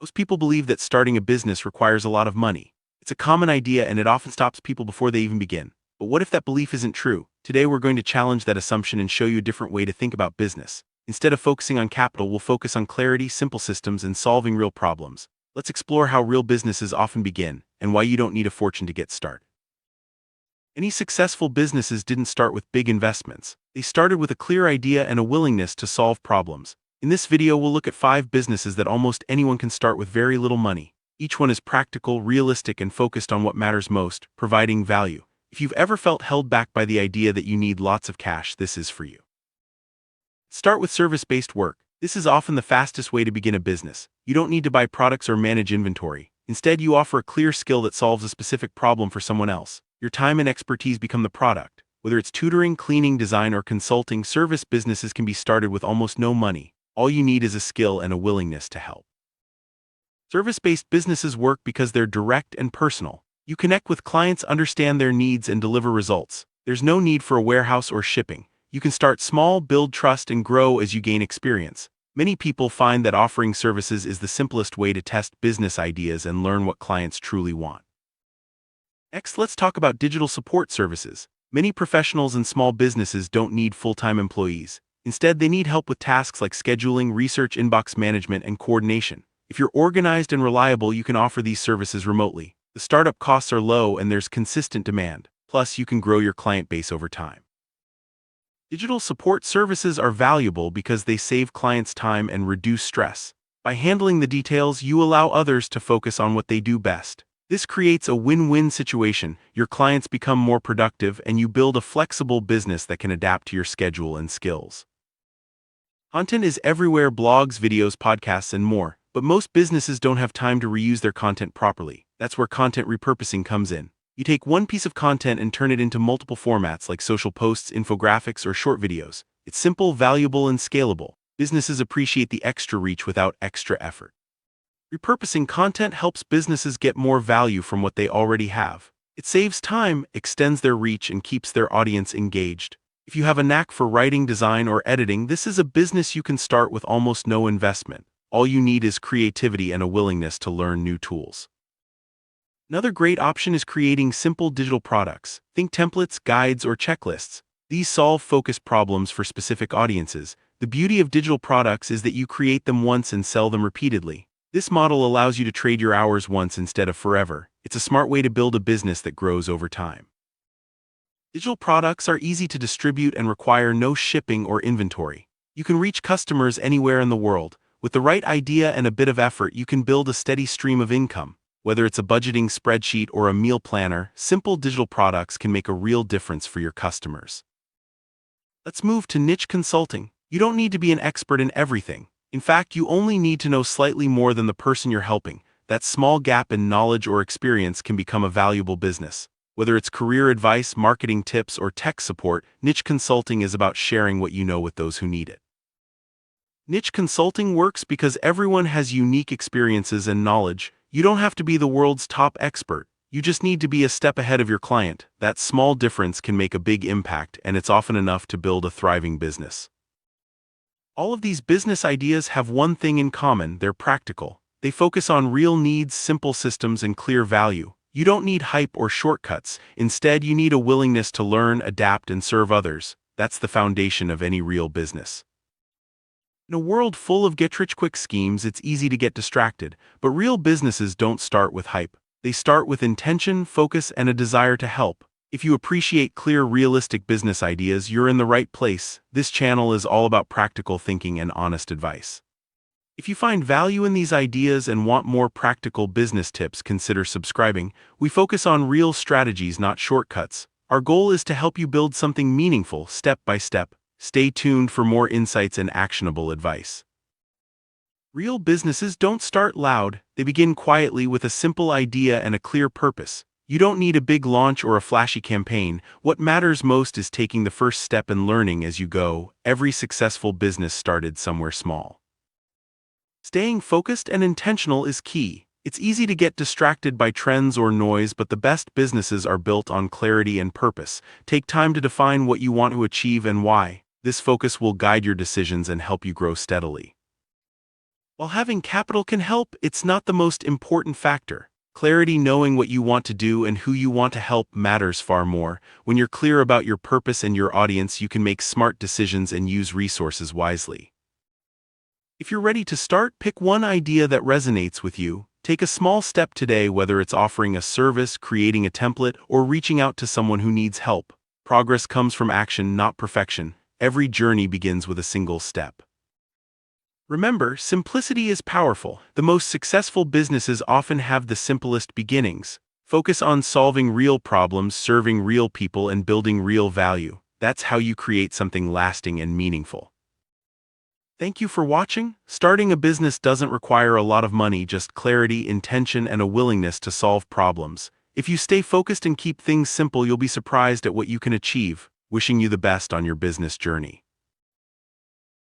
Most people believe that starting a business requires a lot of money. It's a common idea and it often stops people before they even begin. But what if that belief isn't true? Today we're going to challenge that assumption and show you a different way to think about business. Instead of focusing on capital, we'll focus on clarity, simple systems, and solving real problems. Let's explore how real businesses often begin and why you don't need a fortune to get started. Any successful businesses didn't start with big investments. They started with a clear idea and a willingness to solve problems. In this video, we'll look at 5 businesses that almost anyone can start with very little money. Each one is practical, realistic, and focused on what matters most, providing value. If you've ever felt held back by the idea that you need lots of cash, this is for you. Start with service-based work. This is often the fastest way to begin a business. You don't need to buy products or manage inventory. Instead, you offer a clear skill that solves a specific problem for someone else. Your time and expertise become the product. Whether it's tutoring, cleaning, design, or consulting, service businesses can be started with almost no money. All you need is a skill and a willingness to help. Service-based businesses work because they're direct and personal. You connect with clients, understand their needs, and deliver results. There's no need for a warehouse or shipping. You can start small, build trust, and grow as you gain experience. Many people find that offering services is the simplest way to test business ideas and learn what clients truly want. Next, let's talk about digital support services. Many professionals and small businesses don't need full-time employees. Instead, they need help with tasks like scheduling, research, inbox management, and coordination. If you're organized and reliable, you can offer these services remotely. The startup costs are low and there's consistent demand. Plus, you can grow your client base over time. Digital support services are valuable because they save clients time and reduce stress. By handling the details, you allow others to focus on what they do best. This creates a win-win situation. Your clients become more productive and you build a flexible business that can adapt to your schedule and skills. Content is everywhere: blogs, videos, podcasts, and more. But most businesses don't have time to reuse their content properly. That's where content repurposing comes in. You take one piece of content and turn it into multiple formats like social posts, infographics, or short videos. It's simple, valuable, and scalable. Businesses appreciate the extra reach without extra effort. Repurposing content helps businesses get more value from what they already have. It saves time, extends their reach, and keeps their audience engaged. If you have a knack for writing, design, or editing, this is a business you can start with almost no investment. All you need is creativity and a willingness to learn new tools. Another great option is creating simple digital products. Think templates, guides, or checklists. These solve focused problems for specific audiences. The beauty of digital products is that you create them once and sell them repeatedly. This model allows you to trade your hours once instead of forever. It's a smart way to build a business that grows over time. Digital products are easy to distribute and require no shipping or inventory. You can reach customers anywhere in the world. With the right idea and a bit of effort, you can build a steady stream of income. Whether it's a budgeting spreadsheet or a meal planner, simple digital products can make a real difference for your customers. Let's move to niche consulting. You don't need to be an expert in everything. In fact, you only need to know slightly more than the person you're helping. That small gap in knowledge or experience can become a valuable business. Whether it's career advice, marketing tips, or tech support, niche consulting is about sharing what you know with those who need it. Niche consulting works because everyone has unique experiences and knowledge. You don't have to be the world's top expert. You just need to be a step ahead of your client. That small difference can make a big impact, and it's often enough to build a thriving business. All of these business ideas have one thing in common: they're practical. They focus on real needs, simple systems, and clear value. You don't need hype or shortcuts. Instead, you need a willingness to learn, adapt, and serve others. That's the foundation of any real business. In a world full of get-rich-quick schemes, it's easy to get distracted, but real businesses don't start with hype. They start with intention, focus, and a desire to help. If you appreciate clear, realistic business ideas, you're in the right place. This channel is all about practical thinking and honest advice. If you find value in these ideas and want more practical business tips, consider subscribing. We focus on real strategies, not shortcuts. Our goal is to help you build something meaningful, step by step. Stay tuned for more insights and actionable advice. Real businesses don't start loud. They begin quietly with a simple idea and a clear purpose. You don't need a big launch or a flashy campaign. What matters most is taking the first step and learning as you go. Every successful business started somewhere small. Staying focused and intentional is key. It's easy to get distracted by trends or noise, but the best businesses are built on clarity and purpose. Take time to define what you want to achieve and why. This focus will guide your decisions and help you grow steadily. While having capital can help, it's not the most important factor. Clarity, knowing what you want to do and who you want to help, matters far more. When you're clear about your purpose and your audience, you can make smart decisions and use resources wisely. If you're ready to start, pick one idea that resonates with you. Take a small step today, whether it's offering a service, creating a template, or reaching out to someone who needs help. Progress comes from action, not perfection. Every journey begins with a single step. Remember, simplicity is powerful. The most successful businesses often have the simplest beginnings. Focus on solving real problems, serving real people, and building real value. That's how you create something lasting and meaningful. Thank you for watching. Starting a business doesn't require a lot of money, just clarity, intention, and a willingness to solve problems. If you stay focused and keep things simple, you'll be surprised at what you can achieve. Wishing you the best on your business journey.